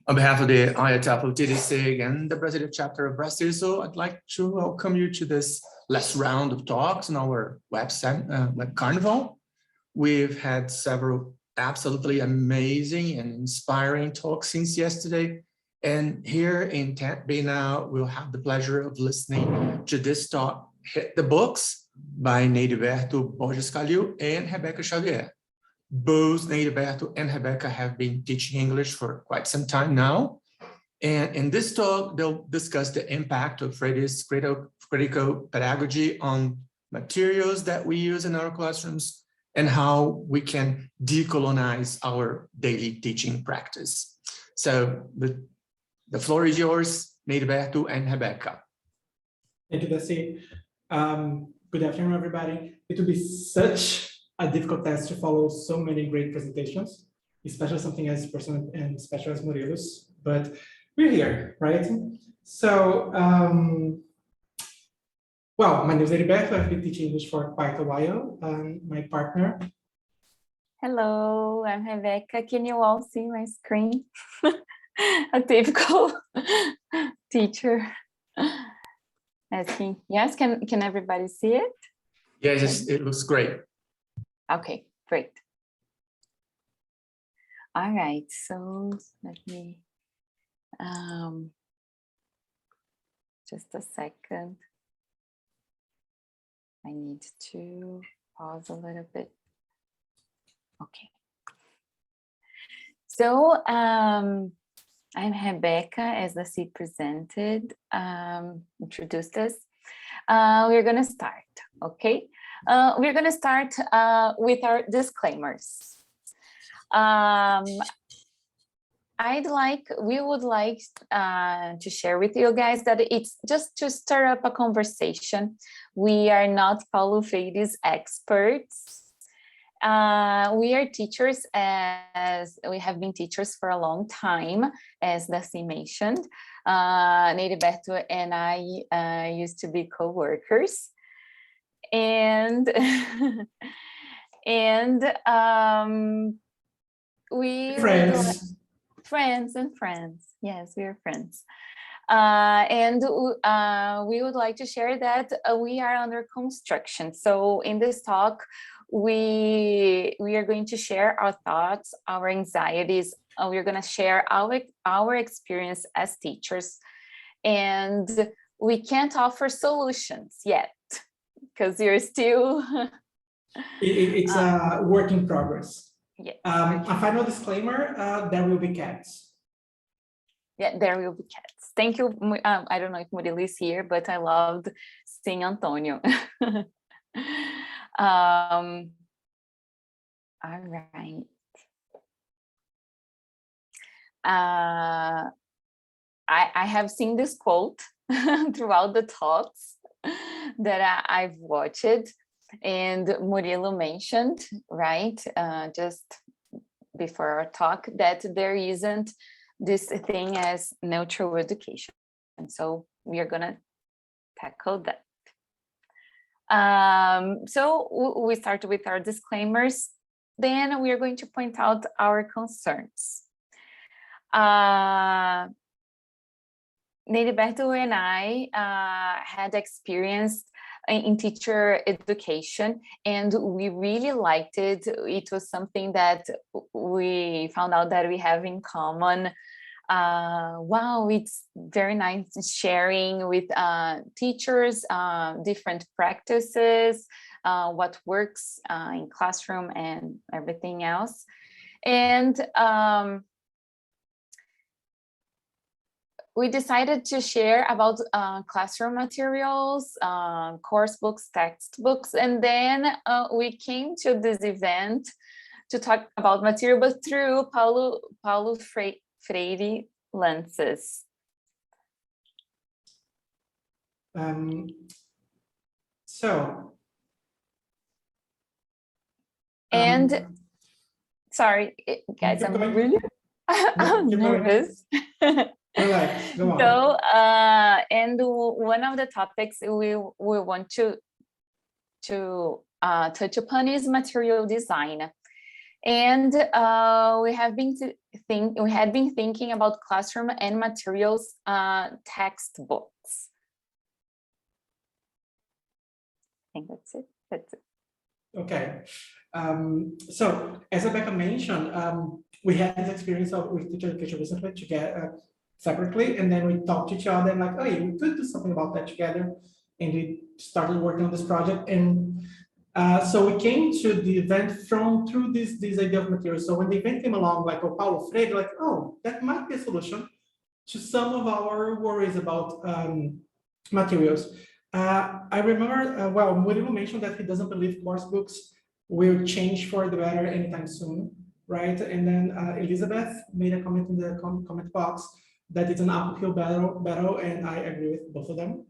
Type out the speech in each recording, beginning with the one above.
On behalf of the Untitled TDSIG and the Brasilia chapter of BRAZ TESOL, I'd like to welcome you to this last round of talks on our website, Carnival. We've had several absolutely amazing and inspiring talks since yesterday. And here in Tampa Bay now, we'll have the pleasure of listening to this talk, Hit the Books, by Neiriberto, Borges, Calil, and Rebeca Xavier. Both Neiriberto and Rebeca have been teaching English for quite some time now. And in this talk, they'll discuss the impact of Freire's critical pedagogy on materials that we use in our classrooms and how we can decolonize our daily teaching practice. So the floor is yours, Neiriberto and Rebeca. Thank you, Desi. Good afternoon, everybody. It will be such a difficult task to follow so many great presentations, especially something as personal and special as Murilo's, but we're here, right? So, well, my name is Neiriberto. I've been teaching English for quite a while. My partner. Hello, I'm Rebeca. Can you all see my screen? A typical teacher. Asking, yes, can everybody see it? Yes, it looks great. Okay, great. All right, so let me, just a second. I need to pause a little bit. Okay. So I'm Rebeca, as the C presented, introduced us. We're gonna start, okay? We're going to start with our disclaimers. We would like to share with you guys that it's just to start up a conversation. We are not Paulo Freire's experts. We are teachers, as we have been teachers for a long time, as Desi mentioned. Neiriberto and I used to be co-workers. And we friends. Friends. Yes, we are friends. And we would like to share that we are under construction. So in this talk, we are going to share our thoughts, our anxieties. We're going to share our experience as teachers, and we can't offer solutions yet, because you're still... It's a work in progress. Yeah. A final disclaimer, there will be cats. Yeah, there will be cats. Thank you. I don't know if Murilo is here, but I loved seeing Antonio. All right. I have seen this quote throughout the talks that I've watched, and Murilo mentioned, right, just before our talk, that there isn't this thing as neutral education. And so we are gonna tackle that. So we start with our disclaimers. Then we are going to point out our concerns. Neiriberto and I had experience in teacher education, and we really liked it. It was something that we found out that we have in common. Wow, it's very nice sharing with teachers, different practices, what works in classroom and everything else. And we decided to share about classroom materials, course books, textbooks, and then we came to this event to talk about material, but through Paulo Freire lenses. Sorry, guys, I'm really nervous. Relax, go on. So, and one of the topics we want to touch upon is material design. And we had been thinking about classroom and materials textbooks. I think that's it. Okay. So as Rebecca mentioned, we had this experience with teacher education recently together separately, and then we talked to each other and like, oh, yeah, we could do something about that together, and we started working on this project. And so we came to the event through this idea of materials. So when the event came along, like, oh, Paulo Freire, like, oh, that might be a solution to some of our worries about materials. I remember, well, Murilo mentioned that he doesn't believe course books will change for the better anytime soon, right? And then Elizabeth made a comment in the comment box that it's an uphill battle, and I agree with both of them.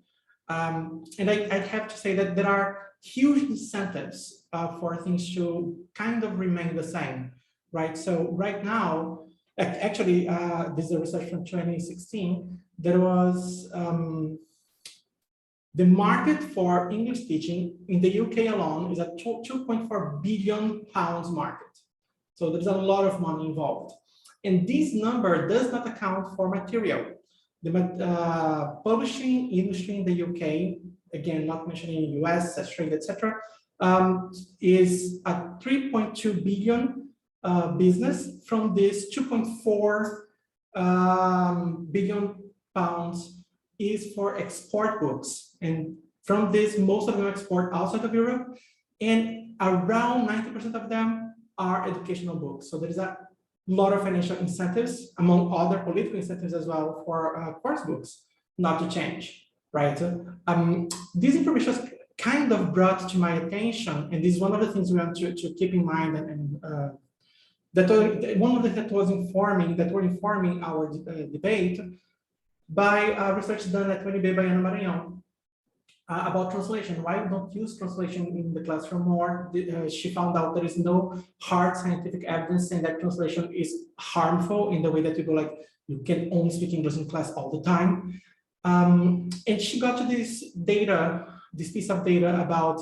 And I have to say that there are huge incentives for things to kind of remain the same, right? So right now, actually, this is a research from 2016, there was the market for English teaching in the UK alone is a 2.4 billion pounds market. So there's a lot of money involved. And this number does not account for material. The publishing industry in the UK, again, not mentioning US, Australia, etc., is a 3.2 billion business. From this 2.4 billion pounds is for export books. And from this, most of them export outside of Europe, and around 90% of them are educational books. So there is a lot of financial incentives, among other political incentives as well, for course books not to change, right? This information was kind of brought to my attention, and this is one of the things we want to keep in mind, and one of the that were informing our debate by research done at UNB by Ana Maranhão about translation. Why we don't use translation in the classroom more? She found out there is no hard scientific evidence saying that translation is harmful in the way that you go like, you can only speak English in class all the time. And she got to this data, this piece of data about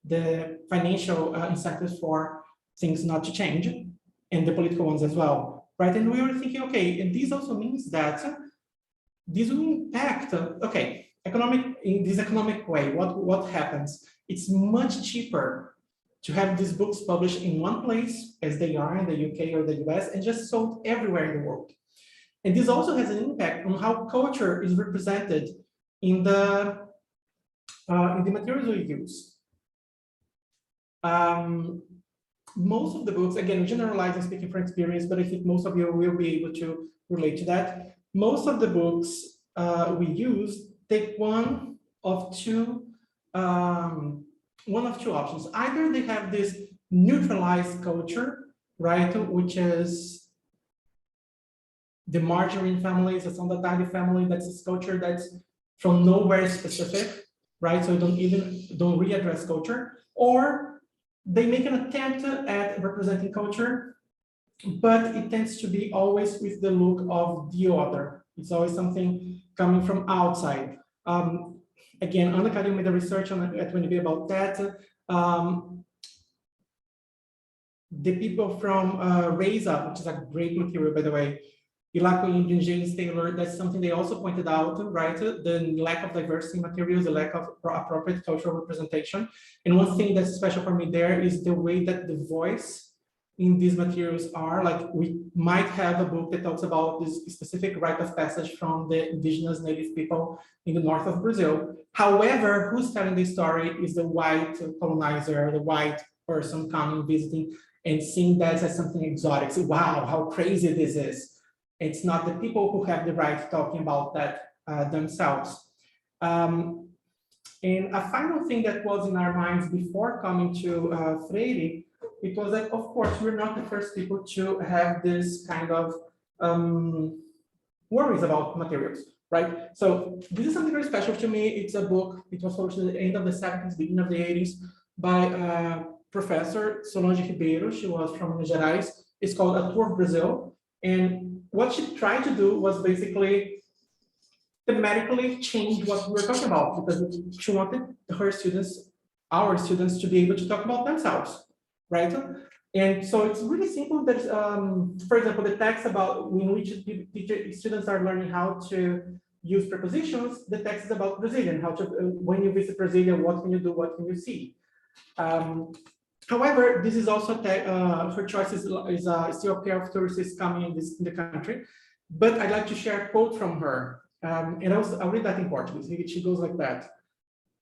the financial incentives for things not to change, and the political ones as well, right? And we were thinking, okay, and this also means that this will impact, okay, in this economic way, what happens? It's much cheaper to have these books published in one place, as they are in the UK or the US, and just sold everywhere in the world. And this also has an impact on how culture is represented in the materials we use. Most of the books, again, generalizing, speaking from experience, but I think most of you will be able to relate to that. Most of the books we use take one of two options. Either they have this neutralized culture, right, which is the margarine family, the Sondatari family. That's this culture that's from nowhere specific, right? So don't readdress culture, or they make an attempt at representing culture, but it tends to be always with the look of the other. It's always something coming from outside. Again, Ana Caril made a research at UNB about that. The people from RAISA, which is a great material, by the way, Ilaco Indian, James Taylor, that's something they also pointed out, right? The lack of diversity in materials, the lack of appropriate cultural representation. And one thing that's special for me there is the way that the voice in these materials are. Like, we might have a book that talks about this specific rite of passage from the indigenous native people in the north of Brazil. However, who's telling the story is the white colonizer, the white person coming, visiting, and seeing that as something exotic. So, wow, how crazy this is. It's not the people who have the right talking about that themselves. And a final thing that was in our minds before coming to Freire, it was that, of course, we're not the first people to have this kind of worries about materials, right? So this is something very special to me. It's a book, it was published at the end of the 70s, beginning of the 80s, by Professor Solange Ribeiro. She was from Minas Gerais. It's called A Tour of Brazil. And what she tried to do was basically thematically change what we were talking about, because she wanted her students, our students, to be able to talk about themselves, right? And so it's really simple. There's, for example, the text about in which students are learning how to use prepositions. The text is about Brazilian, how to, when you visit Brasilia, what can you do, what can you see? However, this is also, her choice is still a pair of tourists coming in the country. But I'd like to share a quote from her. And I'll read that in Portuguese. She goes like that.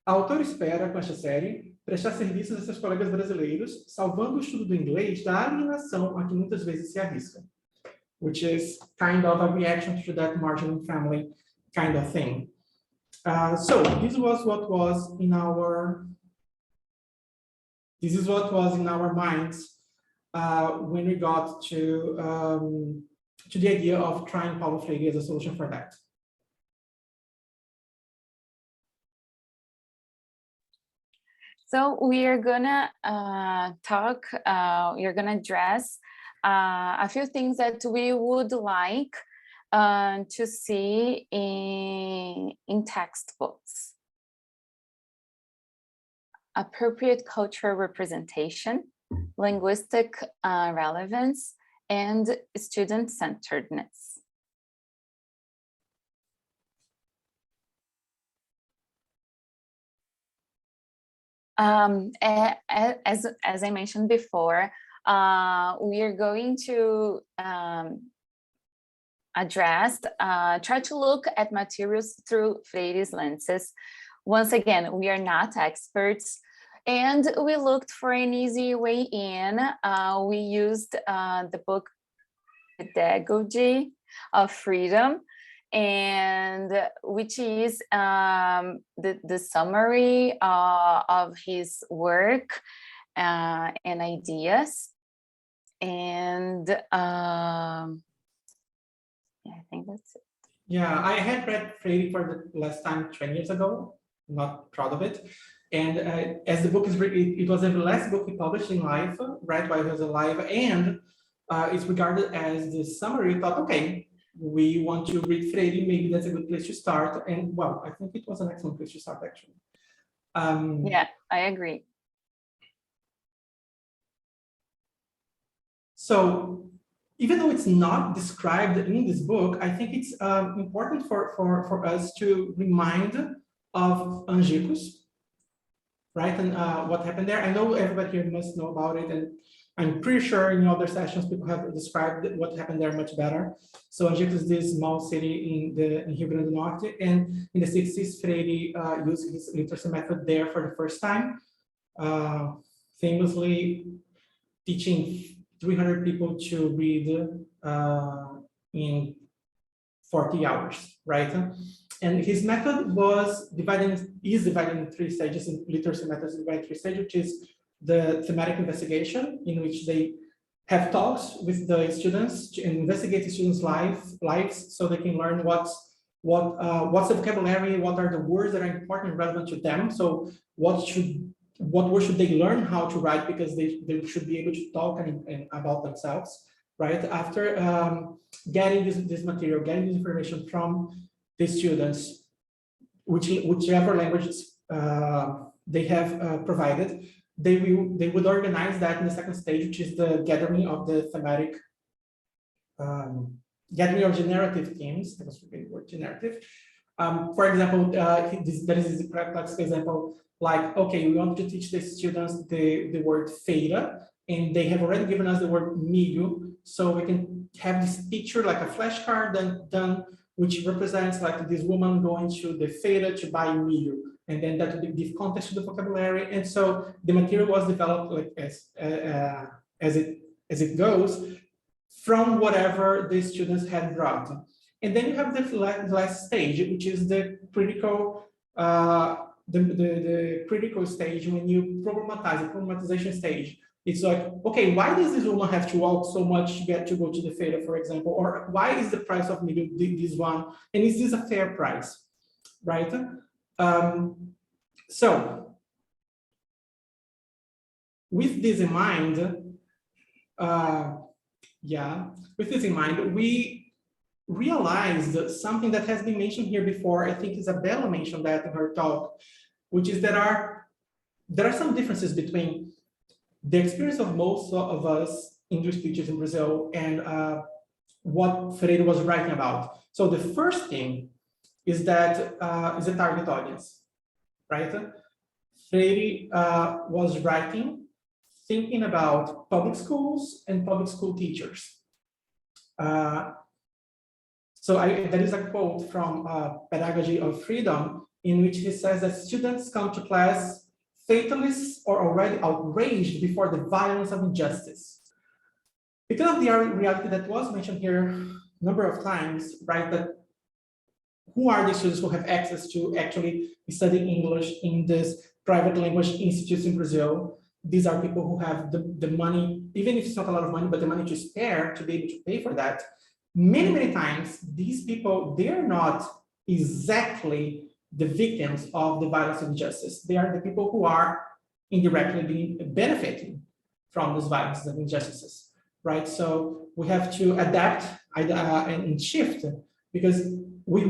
A autora espera, com esta série, prestar serviços a seus colegas brasileiros, salvando o estudo do inglês da alienação a que muitas vezes se arrisca, which is kind of a reaction to that marginal family kind of thing. So this was what was in our minds when we got to the idea of trying Paulo Freire as a solution for that. So we are gonna we're gonna address a few things that we would like to see in textbooks. Appropriate cultural representation, linguistic relevance, and student-centeredness. As I mentioned before, we are going to try to look at materials through Freire's lenses. Once again, we are not experts, and we looked for an easy way in. We used the book Pedagogy of Freedom, and which is the summary of his work and ideas. And yeah, I think that's it. Yeah, I had read Freire for the last time 20 years ago. I'm not proud of it. And as the book is written, it was the last book he published in life, right while he was alive, and it's regarded as the summary. We thought, okay, we want to read Freire, maybe that's a good place to start. And well, I think it was an excellent place to start, actually. Yeah, I agree. So even though it's not described in this book, I think it's important for us to remind of Angicos, right? And what happened there. I know everybody here must know about it, and I'm pretty sure in other sessions people have described what happened there much better. So Angicos is this small city in Rio Grande do Norte, and in the 60s, Freire used his literacy method there for the first time, famously teaching 300 people to read in 40 hours, right? And his method is divided in 3 stages. In literacy methods, divided in 3 stages, which is the thematic investigation, in which they have talks with the students to investigate the students' lives, so they can learn what's the vocabulary, what are the words that are important and relevant to them. So what words should they learn how to write, because they should be able to talk and about themselves, right? After getting this material, getting this information from the students, whichever languages they have provided, they would organize that in the second stage, which is the gathering of the thematic, gathering of generative themes. That was the word generative. For example, there is this practical example, like, okay, we want to teach the students the word feira, and they have already given us the word milho, so we can have this picture like a flashcard done, which represents like this woman going to the feira to buy milho, and then that would give context to the vocabulary. And so the material was developed like as it goes from whatever the students had brought. And then you have the last stage, which is the critical the critical stage, when you problematize, the problematization stage. It's like, okay, why does this woman have to walk so much to get to go to the feira, for example? Or why is the price of milho this one? And is this a fair price, right? So with this in mind, we realized something that has been mentioned here before. I think Isabella mentioned that in her talk, which is there are some differences between the experience of most of us English teachers in Brazil and what Freire was writing about. So the first thing is that is a target audience, right? Freire was writing, thinking about public schools and public school teachers. That is a quote from Pedagogy of Freedom, in which he says that students come to class fatalists or already outraged before the violence of injustice. Because of the reality that was mentioned here a number of times, right, that who are the students who have access to actually study English in this private language institutes in Brazil? These are people who have the money, even if it's not a lot of money, but the money to spare to be able to pay for that. Many, many times, these people, they're not exactly the victims of the violence and injustice. They are the people who are indirectly benefiting from this violence and injustices, right? So we have to adapt and shift, because we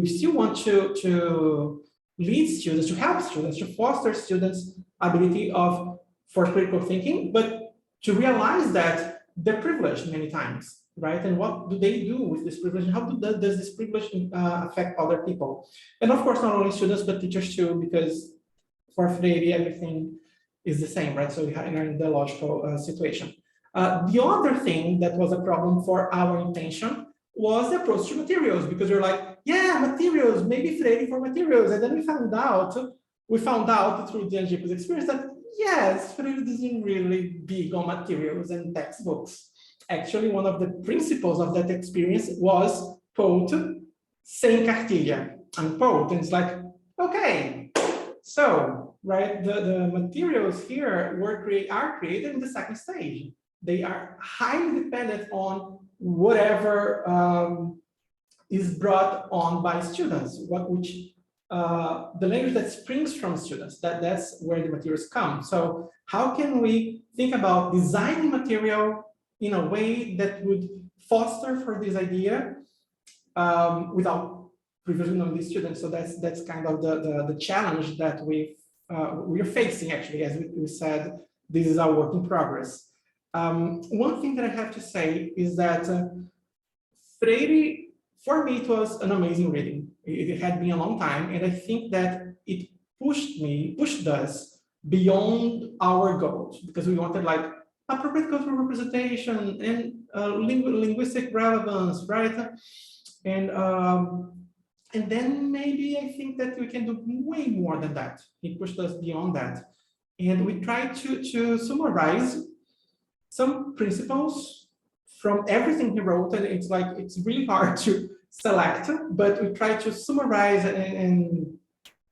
still want to lead students, to help students, to foster students' ability for critical thinking, but to realize that they're privileged many times, right? And what do they do with this privilege? How does this privilege affect other people? And of course, not only students, but teachers too, because for Freire, everything is the same, right? So we are in the logical situation. The other thing that was a problem for our intention was the approach to materials, because we're like, yeah, materials, maybe Freire for materials. And then we found out through the Angicos experience that yes, Freire doesn't really big on materials and textbooks. Actually, one of the principles of that experience was, quote, sem cartilha, unquote. And it's like, okay, so, right, the materials here are created in the second stage. They are highly dependent on whatever is brought on by students, the language that springs from students, that's where the materials come. So how can we think about designing material in a way that would foster for this idea without privileging on the students? So that's kind of the challenge that we're facing, actually. As we said, this is our work in progress. One thing that I have to say is that Freire, for me, it was an amazing reading. It had been a long time, and I think that it pushed us beyond our goals, because we wanted like appropriate cultural representation and linguistic relevance, right? And then maybe I think that we can do way more than that. It pushed us beyond that, and we tried to summarize some principles from everything he wrote, and it's really hard to select, but we try to summarize and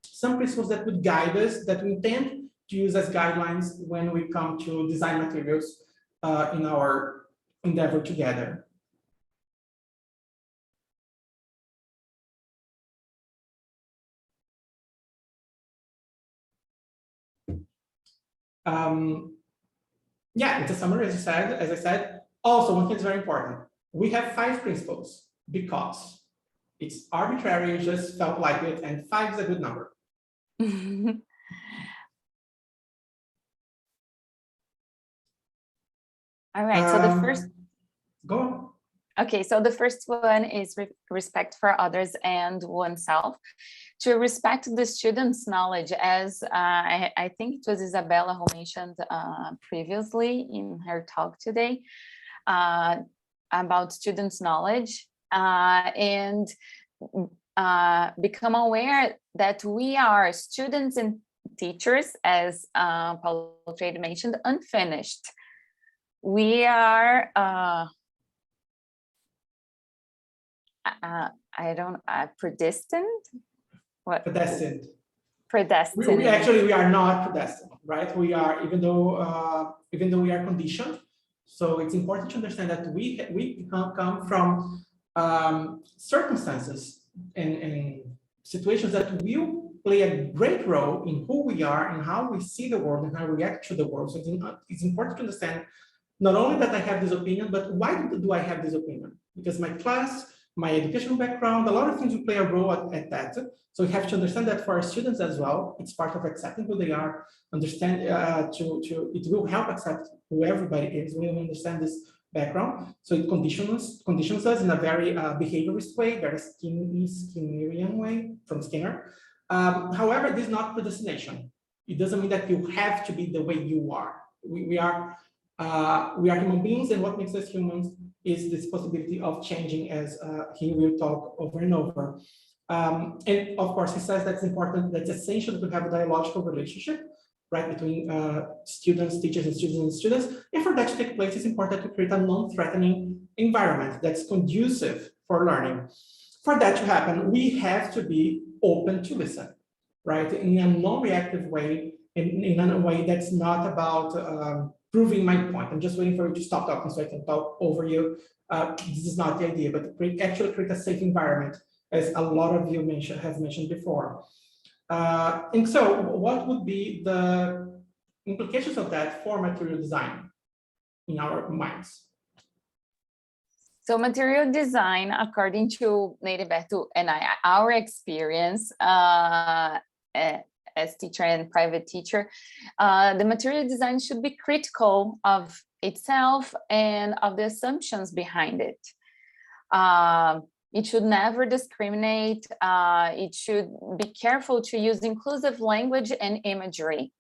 some principles that would guide us, that we intend to use as guidelines when we come to design materials in our endeavor together. Yeah, it's a summary, as I said. Also, one thing is very important. We have 5 principles because it's arbitrary, it just felt like it, and 5 is a good number. All right, so the first... Go on. Okay, so the first one is respect for others and oneself. To respect the student's knowledge, as I think it was Isabella who mentioned previously in her talk today about students' knowledge, and become aware that we are students and teachers, as Paulo Freire mentioned, unfinished. We are predestined? What? Predestined. Predestined. We are not predestined, right? We are, even though we are conditioned. So it's important to understand that we come from circumstances and situations that will play a great role in who we are and how we see the world and how we react to the world. So it's important to understand not only that I have this opinion, but why do I have this opinion? Because my class my educational background, a lot of things will play a role at that. So we have to understand that for our students as well. It's part of accepting who they are, understand, it will help accept who everybody is when we understand this background. So it conditions us in a very behaviorist way, very Skinnerian way from Skinner. However, this is not predestination. It doesn't mean that you have to be the way you are. We are human beings, and what makes us humans is this possibility of changing, as he will talk over and over. And of course, he says that's important, that's essential to have a dialogical relationship, right, between students, teachers, and students. And for that to take place, it's important to create a non-threatening environment that's conducive for learning. For that to happen, we have to be open to listen, right, in a non-reactive way, in a way that's not about proving my point. I'm just waiting for you to stop talking so I can talk over you. This is not the idea, but actually create a safe environment, as a lot of you have mentioned before. And so what would be the implications of that for material design in our minds? So material design, according to Neiriberto and our experience as teacher and private teacher, the material design should be critical of itself and of the assumptions behind it. It should never discriminate. It should be careful to use inclusive language and imagery.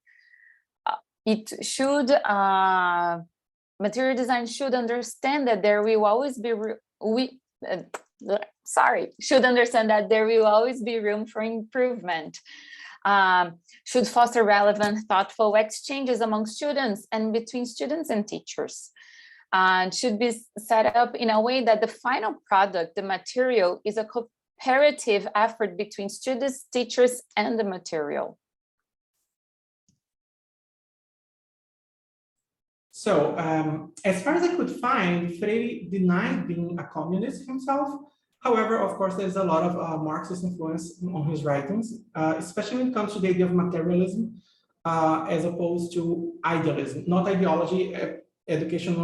Material design should understand that there will always be room for improvement. Should foster relevant, thoughtful exchanges among students and between students and teachers. Should be set up in a way that the final product, the material, is a cooperative effort between students, teachers, and the material. So, as far as I could find, Freire denied being a communist himself. However, of course, there's a lot of Marxist influence on his writings, especially when it comes to the idea of materialism as opposed to idealism. Not ideology. Education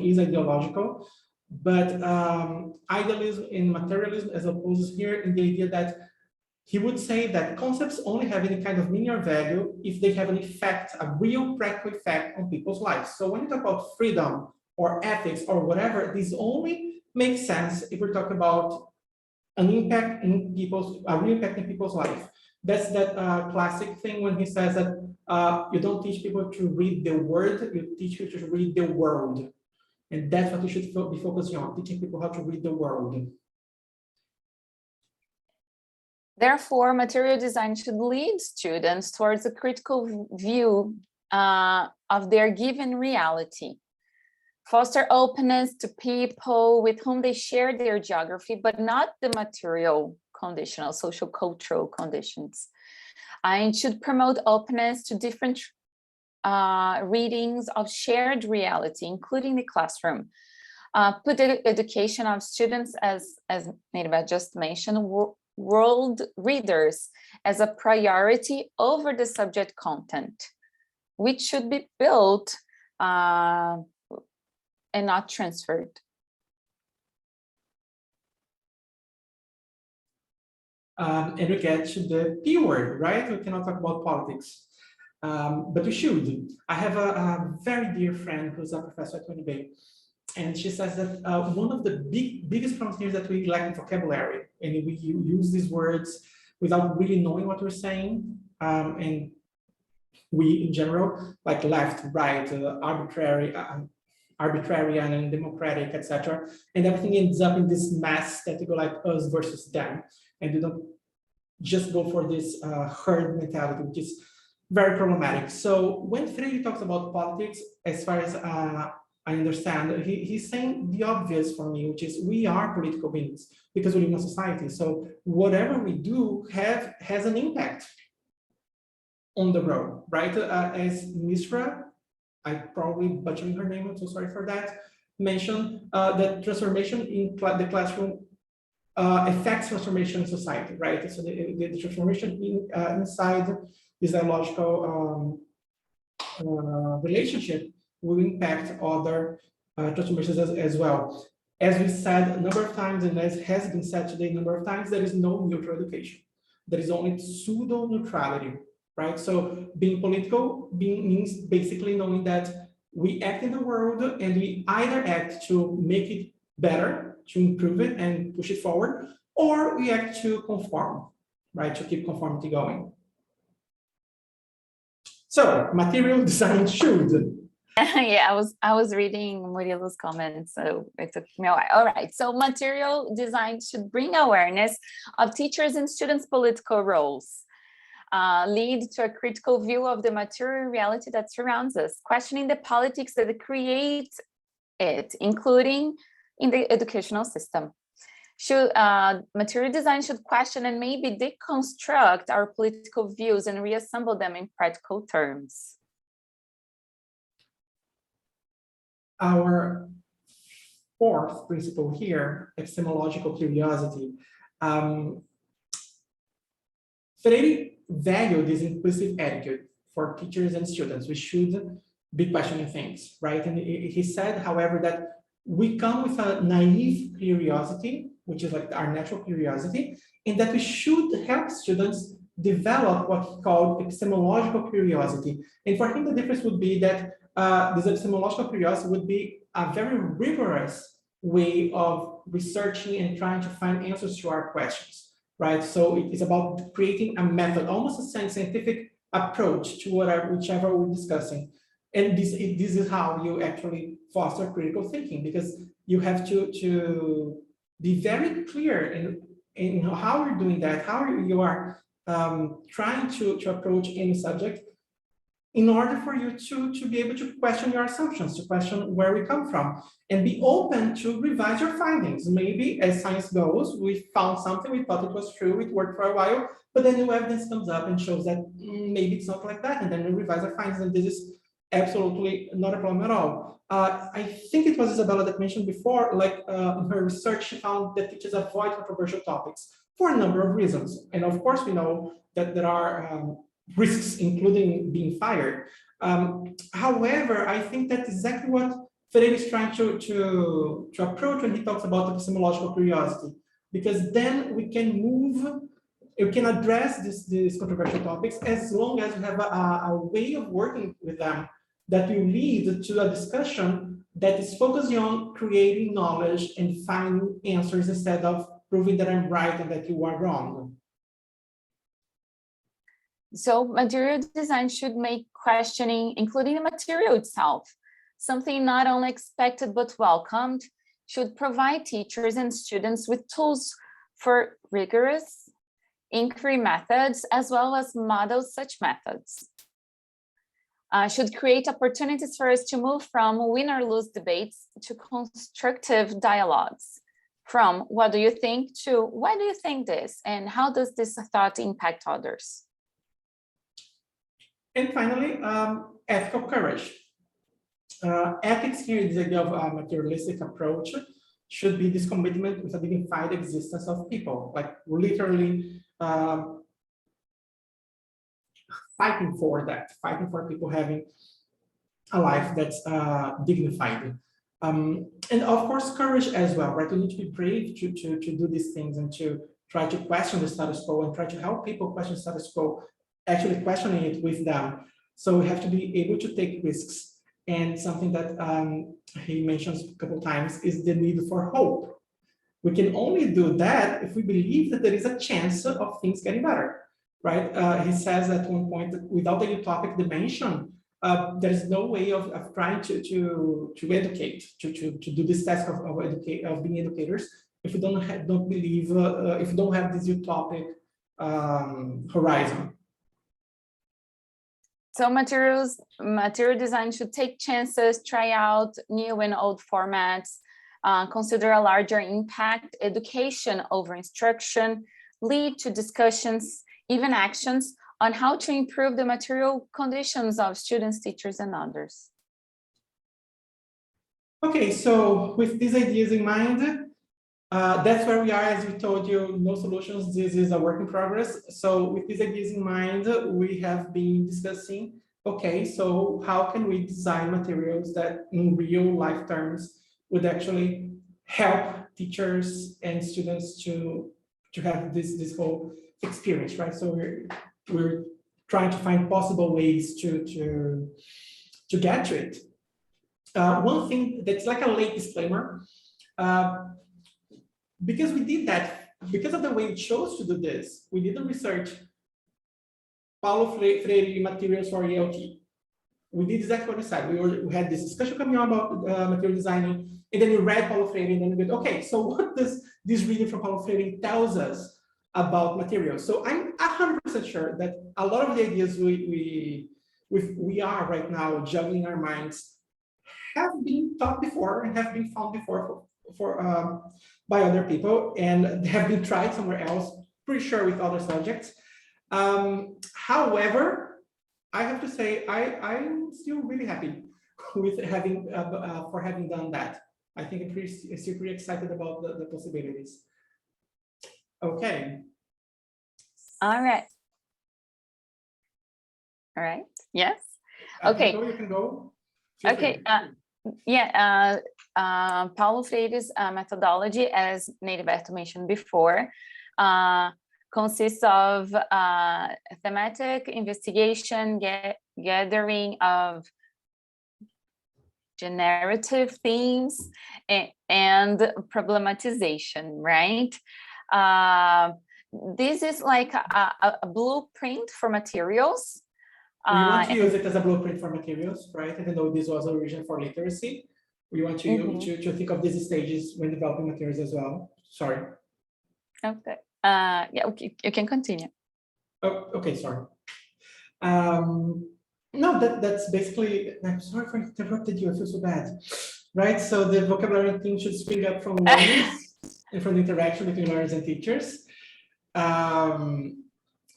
is ideological, but idealism and materialism as opposed here in the idea that he would say that concepts only have any kind of meaning or value if they have an effect, a real practical effect on people's lives. So when you talk about freedom or ethics or whatever, this only makes sense if we're talking about an impact in a real impact in people's life. That's that classic thing when he says that you don't teach people to read the word, you teach people to read the world. And that's what you should be focusing on, teaching people how to read the world. Therefore, material design should lead students towards a critical view of their given reality. Foster openness to people with whom they share their geography, but not the material conditional, social cultural conditions. And should promote openness to different readings of shared reality, including the classroom. Put the education of students, as Neiriberto just mentioned, world readers as a priority over the subject content, which should be built and not transferred. And we get to the P word, right? We cannot talk about politics, but we should. I have a very dear friend who's a professor at UNB, and she says that one of the biggest problems here is that we lack vocabulary, and we use these words without really knowing what we're saying. And we, in general, like left, right, arbitrarian and democratic, etc. And everything ends up in this mess that you go like us versus them. And you don't just go for this herd mentality, which is very problematic. So when Freire talks about politics, as far as I understand, he's saying the obvious for me, which is we are political beings because we live in a society. So whatever we do has an impact on the road, right? As Misra, I probably butchering her name, I'm so sorry for that, mentioned that transformation in the classroom affects transformation in society, right? So the transformation inside this dialogical relationship will impact other transformations as well. As we said a number of times, and as has been said today a number of times, there is no neutral education. There is only pseudo neutrality, right? So being political means basically knowing that we act in the world and we either act to make it better, to improve it and push it forward, or we act to conform, right? To keep conformity going. So material design should. Yeah, I was reading Murilo's comments, so it took me a while. All right, so material design should bring awareness of teachers and students' political roles, lead to a critical view of the material reality that surrounds us, questioning the politics that create it, including in the educational system. Material design should question and maybe deconstruct our political views and reassemble them in practical terms. Our fourth principle here, epistemological curiosity. Freire valued this implicit attitude for teachers and students. We should be questioning things, right? And he said, however, that we come with a naive curiosity, which is like our natural curiosity, and that we should help students develop what he called epistemological curiosity. And for him, the difference would be that this epistemological curiosity would be a very rigorous way of researching and trying to find answers to our questions, right? So it is about creating a method, almost a scientific approach to whichever we're discussing. And this is how you actually foster critical thinking, because you have to be very clear in how you're doing that, how you are trying to approach any subject, in order for you to be able to question your assumptions, to question where we come from, and be open to revise your findings. Maybe as science goes, we found something, we thought it was true, it worked for a while, but then new evidence comes up and shows that maybe it's not like that, and then we revise our findings, and this is absolutely not a problem at all. I think it was Isabella that mentioned before, like in her research, she found that teachers avoid controversial topics for a number of reasons. And of course, we know that there are risks, including being fired. However, I think that's exactly what Freire is trying to approach when he talks about epistemological curiosity, because then we can address these controversial topics as long as we have a way of working with them that will lead to a discussion that is focusing on creating knowledge and finding answers instead of proving that I'm right and that you are wrong. So material design should make questioning, including the material itself, something not only expected but welcomed, should provide teachers and students with tools for rigorous inquiry methods, as well as model such methods. Should create opportunities for us to move from win or lose debates to constructive dialogues, from what do you think to why do you think this, and how does this thought impact others? And finally, ethical courage. Ethics here is the idea of a materialistic approach, should be this commitment with a dignified existence of people, like literally fighting for that, fighting for people having a life that's dignified. And of course, courage as well, right? You need to be brave to do these things and to try to question the status quo and try to help people question status quo, actually questioning it with them. So we have to be able to take risks. And something that he mentions a couple of times is the need for hope. We can only do that if we believe that there is a chance of things getting better, right? He says at one point that without a utopic dimension, there is no way of trying to educate, to do this task of being educators if we don't believe, if we don't have this utopic horizon. So material design should take chances, try out new and old formats, consider a larger impact, education over instruction, lead to discussions, even actions on how to improve the material conditions of students, teachers, and others. Okay, so with these ideas in mind, that's where we are. As we told you, no solutions, this is a work in progress. So with these ideas in mind, we have been discussing, okay, so how can we design materials that in real life terms would actually help teachers and students to have this whole experience, right? So we're trying to find possible ways to get to it. One thing that's like a late disclaimer, because we did that, because of the way we chose to do this, we didn't research Paulo Freire materials for ELT. We did exactly what we said. We had this discussion coming on about material designing, and then we read Paulo Freire, and then we go, okay, so what does this reading from Paulo Freire tells us about materials? So I'm 100% sure that a lot of the ideas we are right now juggling in our minds have been taught before and have been found before by other people and have been tried somewhere else, pretty sure with other subjects. However, I have to say, I'm still really happy with having done that. I think I'm still pretty excited about the possibilities. Okay. All right. All right. Yes. Okay. You can go. Okay. Paulo Freire's methodology, as Neiriberto mentioned before, consists of thematic investigation, gathering of generative themes, and problematization, right? This is like a blueprint for materials. We want to use it as a blueprint for materials, right? Even though this was originally for literacy, we want to think of these stages when developing materials as well. Sorry. Okay. Yeah, okay, you can continue. Oh, okay, sorry. No, that's basically, I'm sorry for interrupted you, I feel so bad. Right, so the vocabulary thing should spring up from learners and from the interaction between learners and teachers.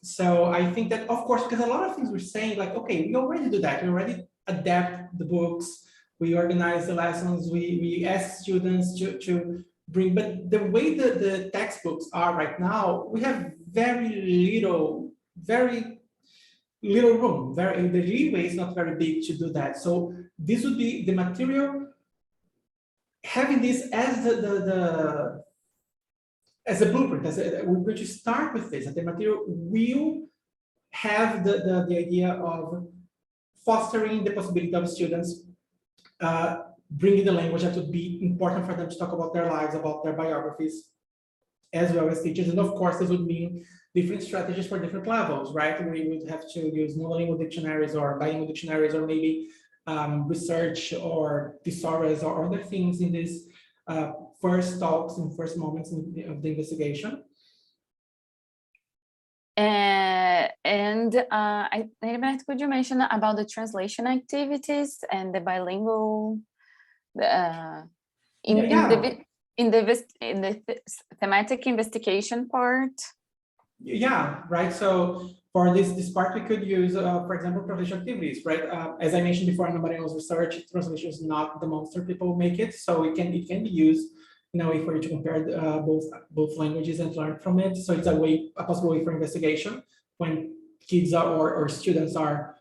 So I think that, of course, because a lot of things we're saying, like, okay, we already do that. We already adapt the books, we organize the lessons, we ask students to bring, but the way that the textbooks are right now, we have very little room. The leeway is not very big to do that. So this would be the material, having this as as a blueprint. We're going to start with this. The material will have the idea of fostering the possibility of students bringing the language that would be important for them to talk about their lives, about their biographies, as well as teachers. And of course, this would mean different strategies for different levels, right? We would have to use monolingual dictionaries or bilingual dictionaries, or maybe research or thesaurus or other things in these first talks and first moments of the investigation. Neiriberto, could you mention about the translation activities and the bilingual in the thematic investigation part? Yeah, right. So for this part, we could use, for example, translation activities, right? As I mentioned before, nobody else research, translation is not the monster people make it, so it can be used in a way for you to compare both languages and learn from it. So it's a possible way for investigation when kids or students are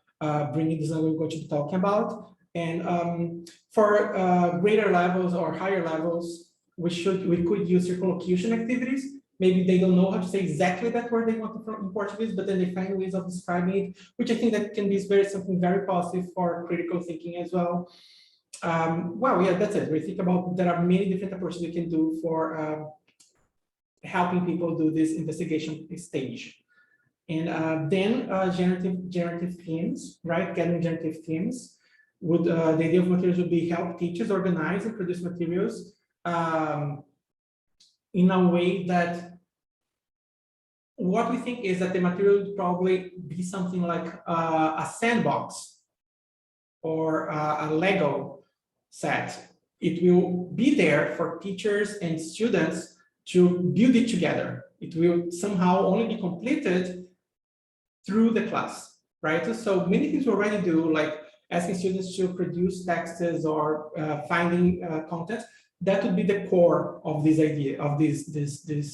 bringing this language we're going to be talking about. And for greater levels or higher levels, we could use circumlocution activities. Maybe they don't know how to say exactly that word they want in Portuguese, but then they find ways of describing it, which I think that can be something very positive for critical thinking as well. Well, yeah, that's it. We think about, there are many different approaches we can do for helping people do this investigation stage. And then generative themes, right? Getting generative themes would, the idea of materials would be help teachers organize and produce materials in a way that what we think is that the material would probably be something like a sandbox or a Lego set. It will be there for teachers and students to build it together. It will somehow only be completed through the class, right? So many things we already do, like asking students to produce texts or finding content. That would be the core of this idea, of these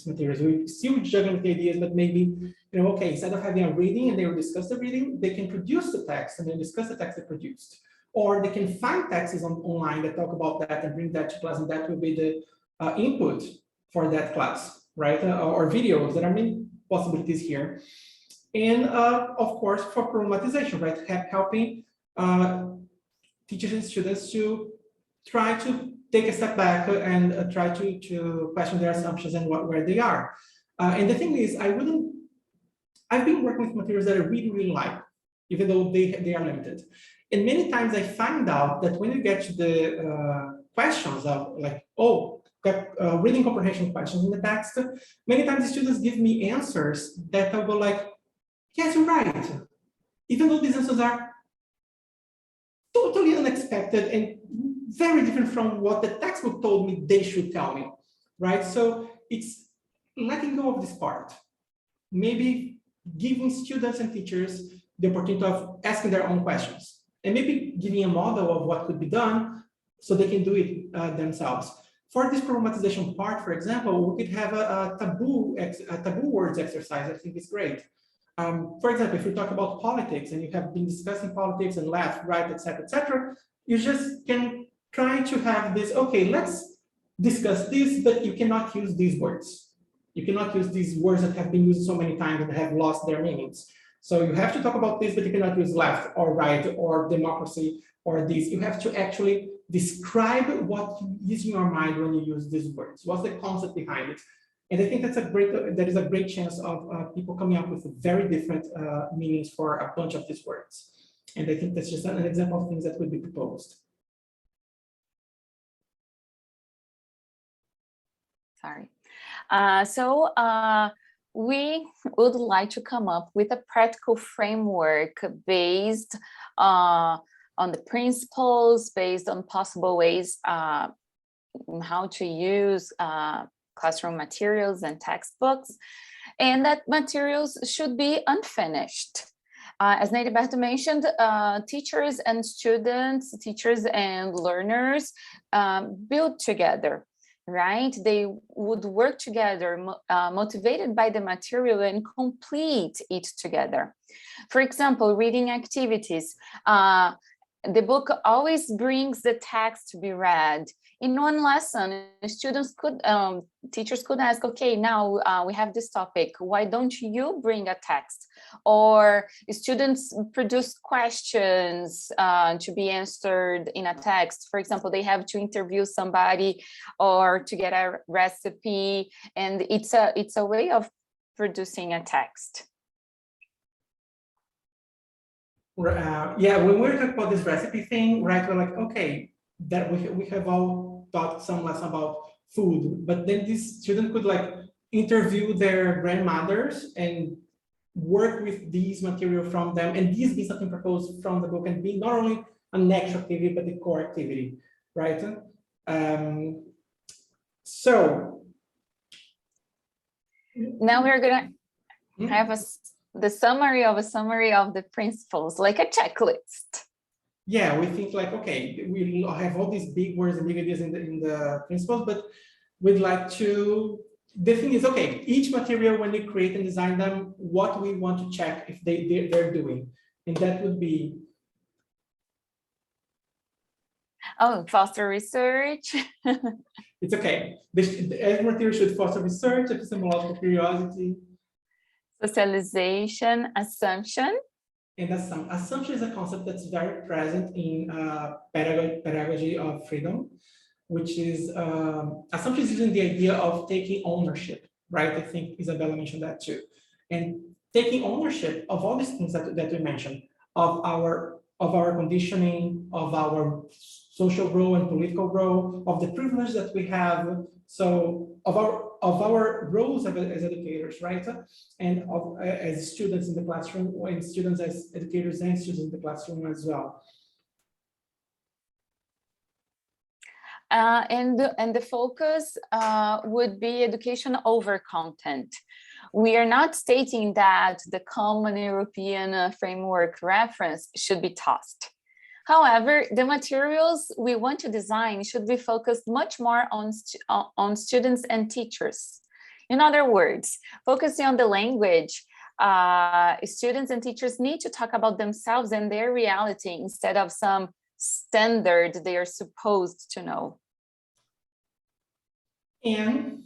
materials. We still juggle with the ideas, but maybe, okay, instead of having a reading and they will discuss the reading, they can produce the text and then discuss the text they produced. Or they can find texts online that talk about that and bring that to class, and that will be input for that class, right? Or videos. There are many possibilities here. And of course, for problematization, right? Helping teachers and students to try to take a step back and try to question their assumptions and where they are. And the thing is, I've been working with materials that I really, really like, even though they are limited. And many times I find out that when you get to the questions of like, reading comprehension questions in the text, many times the students give me answers that I go like, yes, you're right. Even though these answers are totally unexpected and very different from what the textbook told me they should tell me, right? So it's letting go of this part. Maybe giving students and teachers the opportunity of asking their own questions, and maybe giving a model of what could be done so they can do it themselves. For this problematization part, for example, we could have a taboo words exercise. I think it's great. For example, if we talk about politics and you have been discussing politics and left, right, etc., you just can try to have this, okay, let's discuss this, but you cannot use these words. You cannot use these words that have been used so many times and have lost their meanings. So you have to talk about this, but you cannot use left or right or democracy or this. You have to actually describe what is in your mind when you use these words. What's the concept behind it? And I think that is a great chance of people coming up with very different meanings for a bunch of these words. And I think that's just an example of things that would be proposed. Sorry. We would like to come up with a practical framework based on the principles, based on possible ways how to use classroom materials and textbooks, and that materials should be unfinished. As Neiriberto mentioned, teachers and students, teachers and learners build together, right? They would work together, motivated by the material and complete it together. For example, reading activities. The book always brings the text to be read. In one lesson, teachers could ask, okay, now we have this topic, why don't you bring a text? Or students produce questions to be answered in a text. For example, they have to interview somebody or to get a recipe, and it's a way of producing a text. Yeah, when we're talking about this recipe thing, right, we're like, okay, that we have all taught some lesson about food, but then this student could like interview their grandmothers and work with these material from them, and this be something proposed from the book and be not only an extra activity, but the core activity, right? So now we're gonna have the summary of the principles, like a checklist. Yeah, we think like, okay, we have all these big words and big ideas in the principles, but we'd like to, the thing is, okay, each material, when we create and design them, what we want to check if they're doing, and that would be. Oh, foster research. It's okay. Every material should foster research, epistemological curiosity. Socialization, assumption. And assumption is a concept that's very present in pedagogy of freedom, which is assumption is using the idea of taking ownership, right? I think Isabella mentioned that too. And taking ownership of all these things that we mentioned, of our conditioning, of our social role and political role, of the privilege that we have, so of our roles as educators, right? And as students in the classroom, and students as educators and students in the classroom as well. And the focus would be education over content. We are not stating that the common European framework reference should be tossed. However, the materials we want to design should be focused much more on students and teachers. In other words, focusing on the language, students and teachers need to talk about themselves and their reality instead of some standard they are supposed to know. And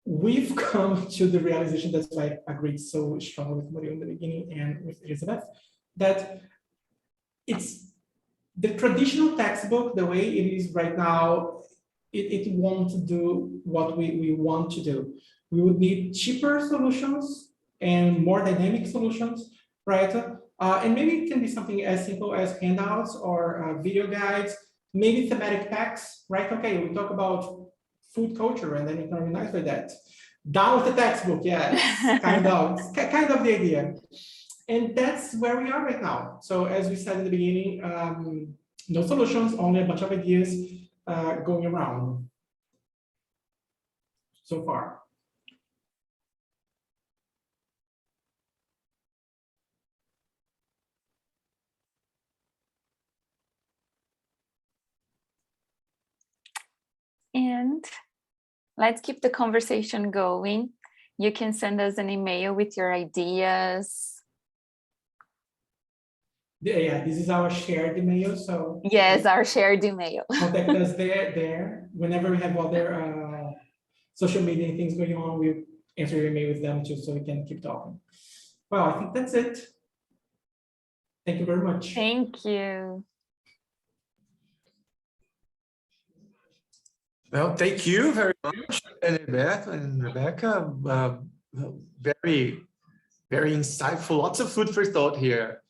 we've come to the realization, that's why I agreed so strongly with Mario in the beginning and with Elizabeth, that it's the traditional textbook, the way it is right now, it won't do what we want to do. We would need cheaper solutions and more dynamic solutions, right? And maybe it can be something as simple as handouts or video guides, maybe thematic packs, right? Okay, we talk about food culture and then you can organize with that. Down with the textbook, yes, kind of the idea. And that's where we are right now. So as we said in the beginning, no solutions, only a bunch of ideas going around so far. And let's keep the conversation going. You can send us an email with your ideas. Yeah, this is our shared email. So yes, our shared email. Contact us there. Whenever we have other social media things going on, we answer your email with them too, so we can keep talking. Well, I think that's it. Thank you very much. Thank you. Well, thank you very much, Neiriberto and Rebecca. Very, very insightful, lots of food for thought here.